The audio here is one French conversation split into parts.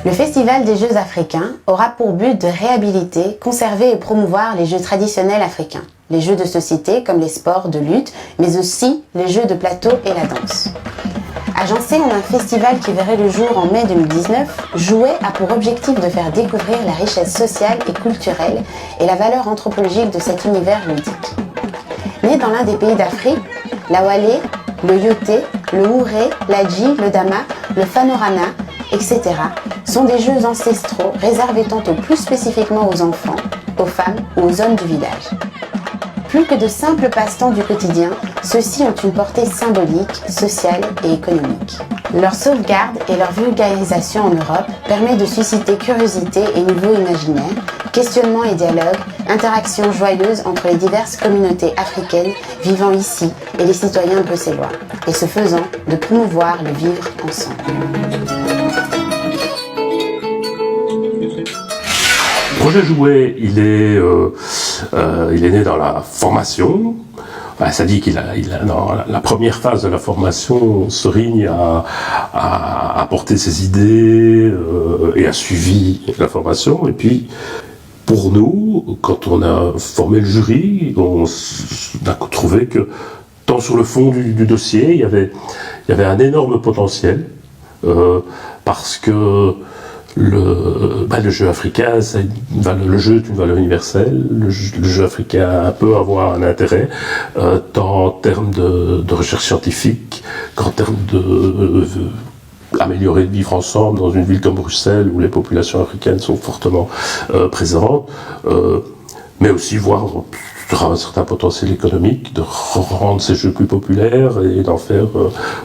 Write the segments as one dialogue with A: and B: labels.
A: Le Festival des Jeux africains aura pour but de réhabiliter, conserver et promouvoir les jeux traditionnels africains, les jeux de société comme les sports de lutte, mais aussi les jeux de plateau et la danse. Agencé en un festival qui verrait le jour en mai 2019, Jouet a pour objectif de faire découvrir la richesse sociale et culturelle et la valeur anthropologique de cet univers ludique. Né dans l'un des pays d'Afrique, la Wale, le Yoté, le Mouré, l'Adji, le Dama, le Fanorana, etc. sont des jeux ancestraux réservés tantôt plus spécifiquement aux enfants, aux femmes ou aux hommes du village. Plus que de simples passe-temps du quotidien, ceux-ci ont une portée symbolique, sociale et économique. Leur sauvegarde et leur vulgarisation en Europe permet de susciter curiosité et nouveaux imaginaires, questionnements et dialogues, interactions joyeuses entre les diverses communautés africaines vivant ici et les citoyens bruxellois, et ce faisant, de promouvoir le vivre ensemble.
B: Le projet Jouet, il est né dans la formation. Ça dit qu'il a dans la première phase de la formation, Serigne a apporté ses idées et a suivi la formation. Et puis, pour nous, quand on a formé le jury, on a trouvé que tant sur le fond du dossier, il y avait un énorme potentiel parce que le jeu africain, le jeu est une valeur universelle. Le jeu africain peut avoir un intérêt tant en termes de recherche scientifique qu'en termes améliorer le vivre ensemble dans une ville comme Bruxelles où les populations africaines sont fortement présentes, mais aussi voir un certain potentiel économique, de rendre ces jeux plus populaires et d'en faire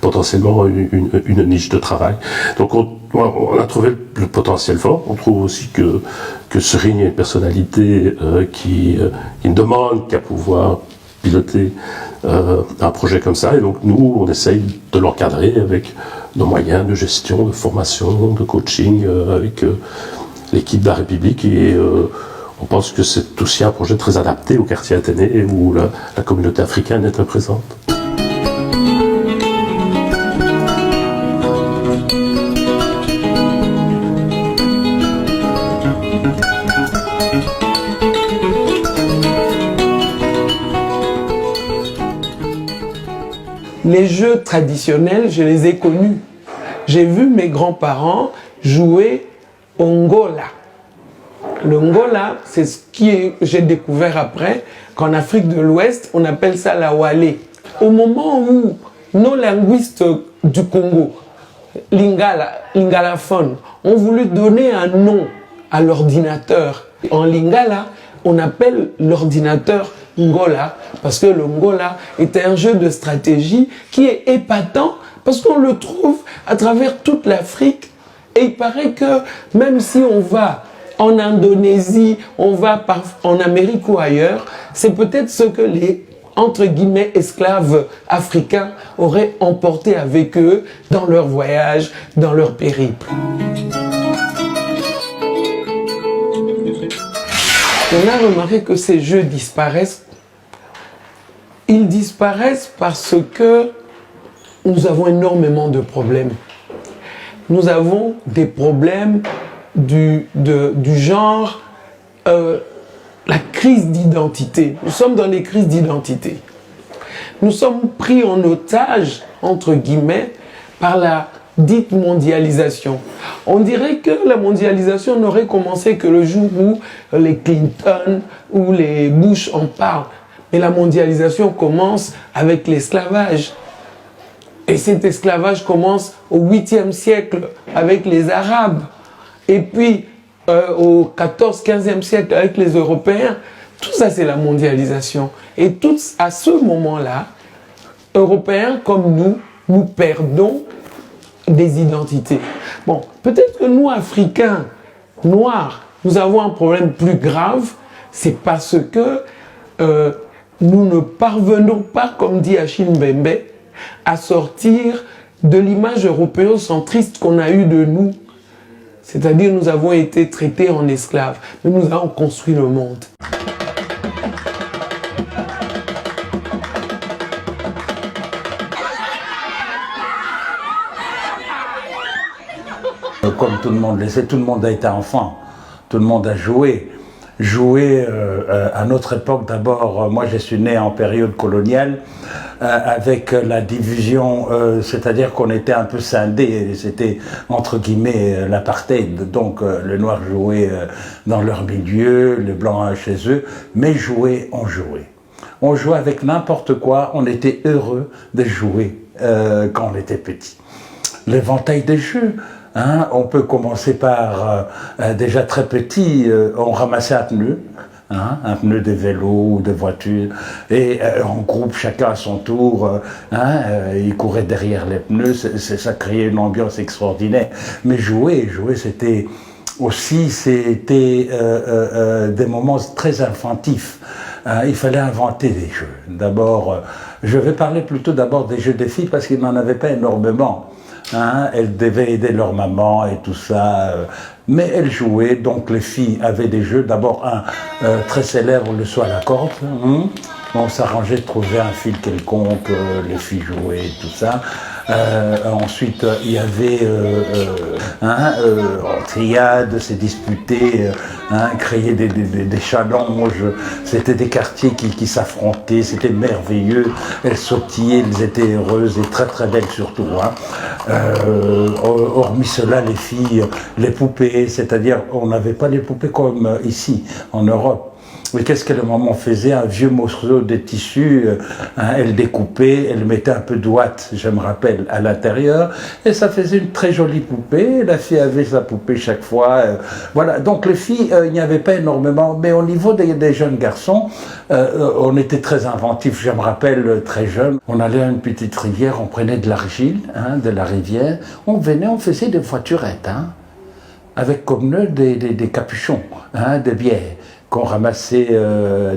B: potentiellement une niche de travail. Donc on a trouvé le potentiel fort. On trouve aussi que Serigne est une personnalité qui ne demande qu'à pouvoir piloter un projet comme ça. Et donc nous, on essaye de l'encadrer avec nos moyens de gestion, de formation, de coaching, avec l'équipe de la République. Et on pense que c'est aussi un projet très adapté au quartier athénée où la communauté africaine est très présente.
C: Les jeux traditionnels, je les ai connus. J'ai vu mes grands-parents jouer au ngola. Le ngola, c'est ce que j'ai découvert après, qu'en Afrique de l'Ouest, on appelle ça la Wale. Au moment où nos linguistes du Congo, lingalaphones, ont voulu donner un nom à l'ordinateur, en lingala, on appelle l'ordinateur Ngola, parce que le Ngola est un jeu de stratégie qui est épatant, parce qu'on le trouve à travers toute l'Afrique. Et il paraît que même si on va en Indonésie, on va en Amérique ou ailleurs, c'est peut-être ce que les, entre guillemets, esclaves africains auraient emporté avec eux dans leur voyage, dans leur périple. On a remarqué que ces jeux disparaissent. Ils disparaissent parce que nous avons énormément de problèmes. Nous avons des problèmes du genre la crise d'identité. Nous sommes dans les crises d'identité. Nous sommes pris en otage, entre guillemets, par la dite mondialisation. On dirait que la mondialisation n'aurait commencé que le jour où les Clinton ou les Bush en parlent. Mais la mondialisation commence avec l'esclavage. Et cet esclavage commence au 8e siècle avec les Arabes. Et puis au 14e, 15e siècle avec les Européens. Tout ça, c'est la mondialisation. Et tous, à ce moment-là, Européens comme nous perdons des identités. Bon, peut-être que nous, Africains, Noirs, nous avons un problème plus grave. C'est parce que nous ne parvenons pas, comme dit Achille Mbembe, à sortir de l'image européocentriste qu'on a eue de nous. C'est-à-dire, nous avons été traités en esclaves, mais nous avons construit le monde.
D: comme tout le monde le sait, tout le monde a été enfant, tout le monde a joué. Joué à notre époque, d'abord, moi je suis né en période coloniale, avec la division, c'est-à-dire qu'on était un peu scindés, c'était entre guillemets l'apartheid, donc les Noirs jouaient dans leur milieu, les Blancs chez eux, mais jouer, on jouait. On jouait avec n'importe quoi, on était heureux de jouer quand on était petit. L'éventail des jeux, hein, on peut commencer par, déjà très petit, on ramassait un pneu, hein, un pneu de vélo ou de voiture, et en groupe, chacun à son tour, il courait derrière les pneus, ça créait une ambiance extraordinaire. Mais jouer, c'était aussi, c'était des moments très infantifs. Il fallait inventer des jeux. D'abord, je vais parler plutôt d'abord des jeux des filles parce qu'ils n'en avaient pas énormément. Hein, elles devaient aider leur maman et tout ça, mais elles jouaient, donc les filles avaient des jeux, d'abord un très célèbre, le saut à la corde, hein, on s'arrangeait de trouver un fil quelconque, les filles jouaient et tout ça. Ensuite, il y avait en triade, se disputer, créer des challenges. C'était des quartiers qui s'affrontaient, c'était merveilleux. Elles sautillaient, elles étaient heureuses et très très belles surtout. Hormis cela, les filles, les poupées, c'est-à-dire on n'avait pas les poupées comme ici en Europe. Mais qu'est-ce que la maman faisait? Un vieux morceau de tissu, elle découpait, elle mettait un peu d'ouate, je me rappelle, à l'intérieur, et ça faisait une très jolie poupée. La fille avait sa poupée chaque fois. Voilà, donc les filles, il n'y avait pas énormément, mais au niveau des jeunes garçons, on était très inventifs. Je me rappelle, très jeune, on allait à une petite rivière, on prenait de l'argile de la rivière, on venait, on faisait des voiturettes, avec comme nœud des capuchons, des bières qu'on ramassait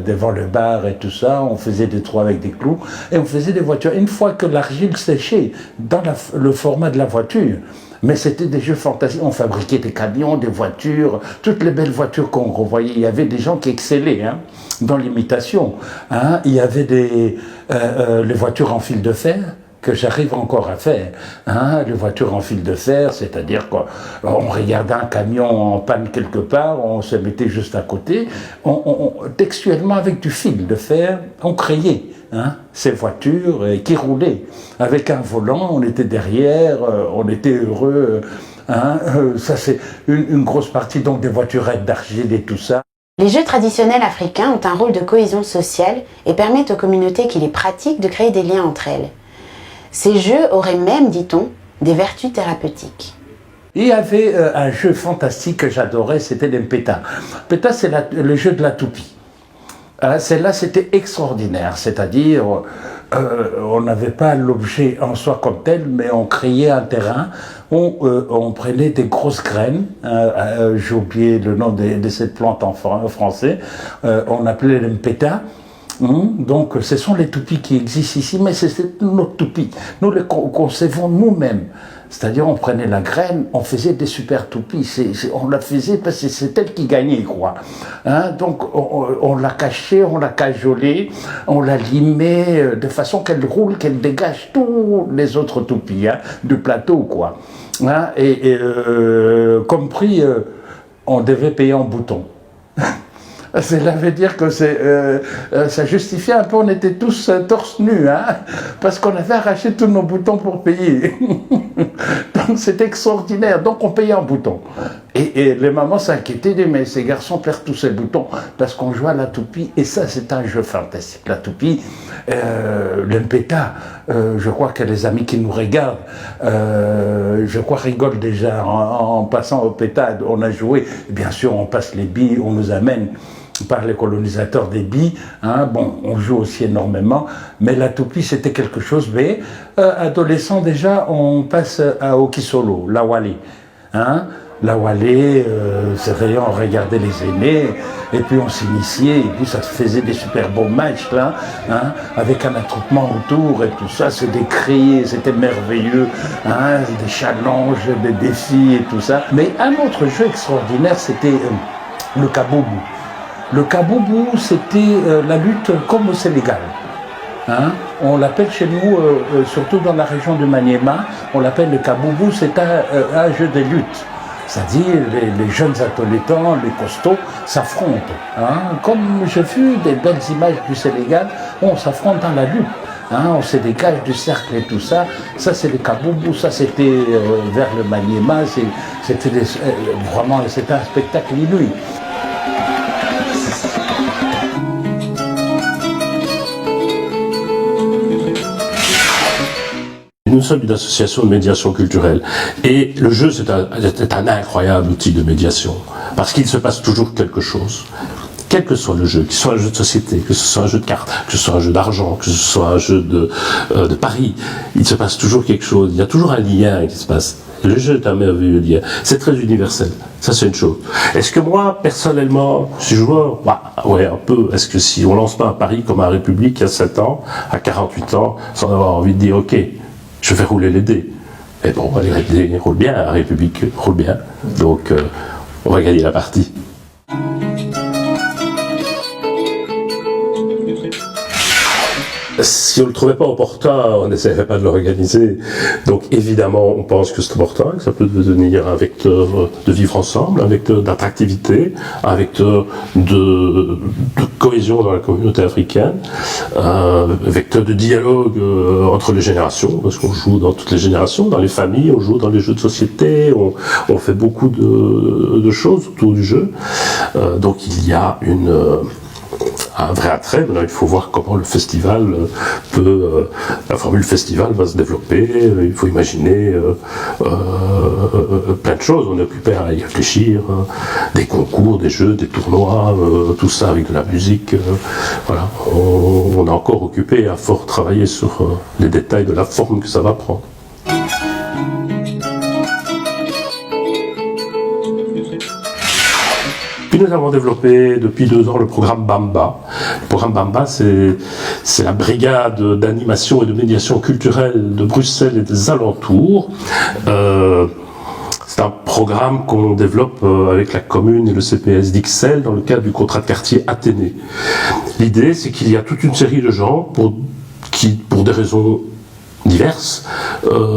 D: devant le bar et tout ça, on faisait des trous avec des clous, et on faisait des voitures. Une fois que l'argile séchait dans le format de la voiture, mais c'était des jeux fantastiques, on fabriquait des camions, des voitures, toutes les belles voitures qu'on revoyait, il y avait des gens qui excellaient dans l'imitation. Il y avait les voitures en fil de fer, que j'arrive encore à faire, les voitures en fil de fer, c'est-à-dire qu'on regardait un camion en panne quelque part, on se mettait juste à côté, textuellement avec du fil de fer, on créait ces voitures qui roulaient. Avec un volant, on était derrière, on était heureux, ça c'est une grosse partie donc des voiturettes d'argile et tout ça.
A: Les jeux traditionnels africains ont un rôle de cohésion sociale et permettent aux communautés qui les pratiquent de créer des liens entre elles. Ces jeux auraient même, dit-on, des vertus thérapeutiques.
D: Il y avait un jeu fantastique que j'adorais, c'était l'Mpeta. Mpeta, c'est le jeu de la toupie. Celle-là, c'était extraordinaire, c'est-à-dire, on n'avait pas l'objet en soi comme tel, mais on créait un terrain, on prenait des grosses graines, j'ai oublié le nom de cette plante en français, on appelait l'Mpeta. Donc, ce sont les toupies qui existent ici, mais c'est notre toupie. Nous les concevons nous-mêmes. C'est-à-dire, on prenait la graine, on faisait des super toupies. On la faisait parce que c'est elle qui gagnait, quoi. Donc, on la cachait, on la cajolait, on la limait de façon qu'elle roule, qu'elle dégage tous les autres toupies du plateau, quoi. Comme prix, on devait payer en bouton. Cela veut dire que ça justifiait un peu, on était tous torse nus, parce qu'on avait arraché tous nos boutons pour payer. Donc c'était extraordinaire, donc on payait en boutons. Et les mamans s'inquiétaient, mais ces garçons perdent tous ces boutons, parce qu'on jouait à la toupie, et ça c'est un jeu fantastique. La toupie, l'Mpeta, je crois que les amis qui nous regardent, je crois rigolent déjà en passant au pétade, on a joué, bien sûr on passe les billes, on nous amène par les colonisateurs des billes, bon, on joue aussi énormément, mais la toupie c'était quelque chose, mais adolescent déjà, on passe au Kisolo, la Wali, la Wali, c'est vrai, on regardait les aînés, et puis on s'initiait, et puis ça se faisait des super beaux matchs là, avec un attroupement autour et tout ça, c'est des cris, c'était merveilleux, des challenges, des défis et tout ça. Mais un autre jeu extraordinaire, c'était le kaboubou. Le kaboubou, c'était la lutte comme au Sénégal. On l'appelle chez nous, surtout dans la région de Maniema, on l'appelle le kaboubou, c'est un jeu de lutte. C'est-à-dire les jeunes adolescents, les costauds s'affrontent. Hein. Comme j'ai vu des belles images du Sénégal, on s'affronte dans la lutte. Hein, on se dégage du cercle et tout ça. Ça, c'est les kaboubou, ça, c'était vers le Maniema. C'était vraiment un spectacle inouï.
B: Nous sommes une association de médiation culturelle et le jeu c'est un incroyable outil de médiation parce qu'il se passe toujours quelque chose. Quel que soit le jeu, que ce soit un jeu de société, que ce soit un jeu de cartes, que ce soit un jeu d'argent, que ce soit un jeu de paris, il se passe toujours quelque chose, il y a toujours un lien qui se passe. Le jeu est un merveilleux lien, c'est très universel, ça c'est une chose. Est-ce que moi, personnellement, je suis joueur? Ouais, un peu. Est-ce que si on lance pas un pari comme un République à 7 ans, à 48 ans, sans avoir envie de dire, ok, je vais rouler les dés. Et bon, les dés roulent bien, la République roule bien, donc on va gagner la partie. Si on ne le trouvait pas opportun, on n'essaierait pas de l'organiser. Donc évidemment, on pense que c'est opportun, que ça peut devenir un vecteur de vivre ensemble, un vecteur d'attractivité, un vecteur de cohésion dans la communauté africaine, un vecteur de dialogue entre les générations, parce qu'on joue dans toutes les générations, dans les familles, on joue dans les jeux de société, on fait beaucoup de choses autour du jeu. Donc il y a un vrai attrait. Maintenant, il faut voir comment le festival la formule festival va se développer. Il faut imaginer plein de choses. On est occupé à y réfléchir, des concours, des jeux, des tournois, tout ça avec de la musique. Voilà. On est encore occupé à fort travailler sur les détails de la forme que ça va prendre. Puis nous avons développé depuis 2 ans le programme Bamba. Le programme Bamba, c'est la brigade d'animation et de médiation culturelle de Bruxelles et des alentours. C'est un programme qu'on développe avec la commune et le CPS d'Ixelles dans le cadre du contrat de quartier Athénée. L'idée, c'est qu'il y a toute une série de gens qui, pour des raisons diverses,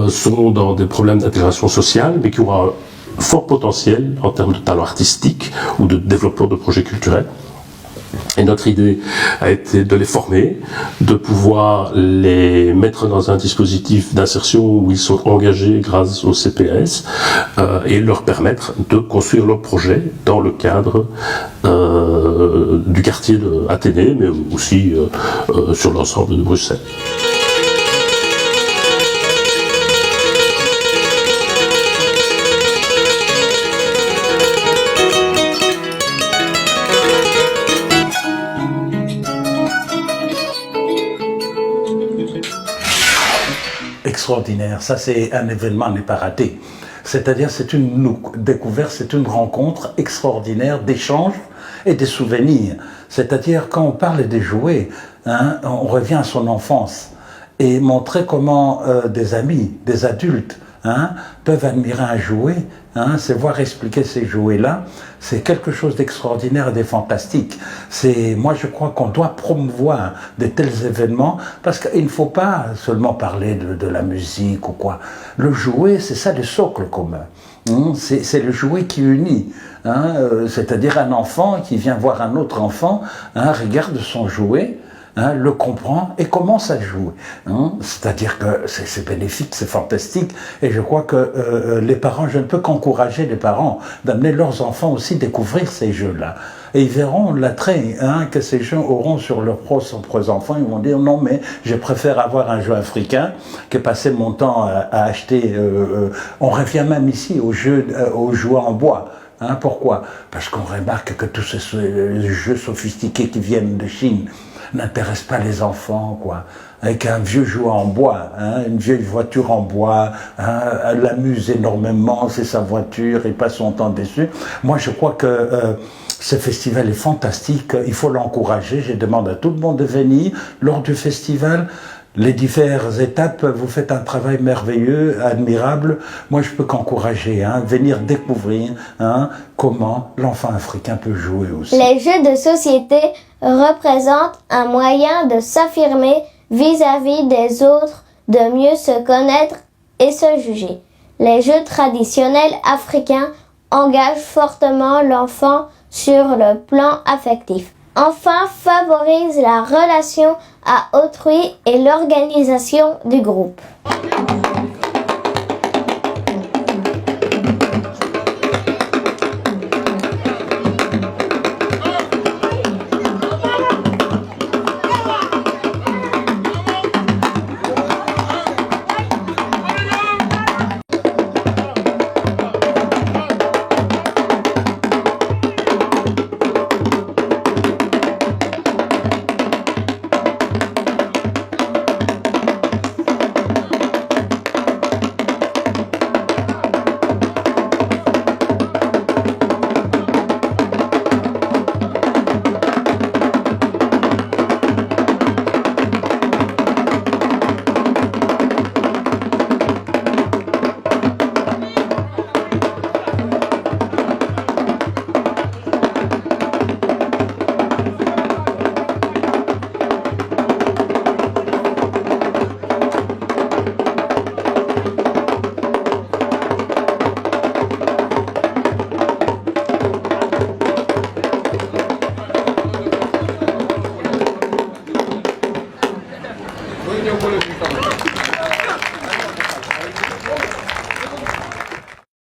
B: sont dans des problèmes d'intégration sociale, mais qui ont un fort potentiel en termes de talent artistique ou de développement de projets culturels. Et notre idée a été de les former, de pouvoir les mettre dans un dispositif d'insertion où ils sont engagés grâce au CPS et leur permettre de construire leur projet dans le cadre du quartier d'Athénée, mais aussi sur l'ensemble de Bruxelles.
D: Extraordinaire, ça c'est un événement à ne pas rater. C'est-à-dire c'est une découverte, c'est une rencontre extraordinaire d'échanges et des souvenirs. C'est-à-dire quand on parle des jouets, hein, on revient à son enfance et montrer comment des amis, des adultes, hein, peuvent admirer un jouet, hein, c'est voir expliquer ces jouets-là, c'est quelque chose d'extraordinaire et de fantastique. Moi je crois qu'on doit promouvoir de tels événements parce qu'il ne faut pas seulement parler de la musique ou quoi. Le jouet, c'est ça le socle commun. C'est le jouet qui unit, hein, c'est-à-dire un enfant qui vient voir un autre enfant, hein, regarde son jouet, hein, le comprend et commence à jouer. Hein. C'est-à-dire que c'est bénéfique, c'est fantastique. Et je crois que les parents, je ne peux qu'encourager les parents d'amener leurs enfants aussi découvrir ces jeux-là. Et ils verront l'attrait que ces jeux auront sur leurs propres enfants. Ils vont dire non, mais je préfère avoir un jeu africain que passer mon temps à acheter. On revient même ici aux jouets en bois. Hein, pourquoi? Parce qu'on remarque que tous ces jeux sophistiqués qui viennent de Chine n'intéressent pas les enfants, quoi. Avec un vieux jouet en bois, hein, une vieille voiture en bois, hein, elle l'amuse énormément, c'est sa voiture, il passe son temps dessus. Moi, je crois que ce festival est fantastique, il faut l'encourager. Je demande à tout le monde de venir lors du festival. Les diverses étapes, vous faites un travail merveilleux, admirable. Moi, je peux qu'encourager, venir découvrir comment l'enfant africain peut jouer aussi.
E: Les jeux de société représentent un moyen de s'affirmer vis-à-vis des autres, de mieux se connaître et se juger. Les jeux traditionnels africains engage fortement l'enfant sur le plan affectif. Enfin, favorise la relation à autrui et l'organisation du groupe.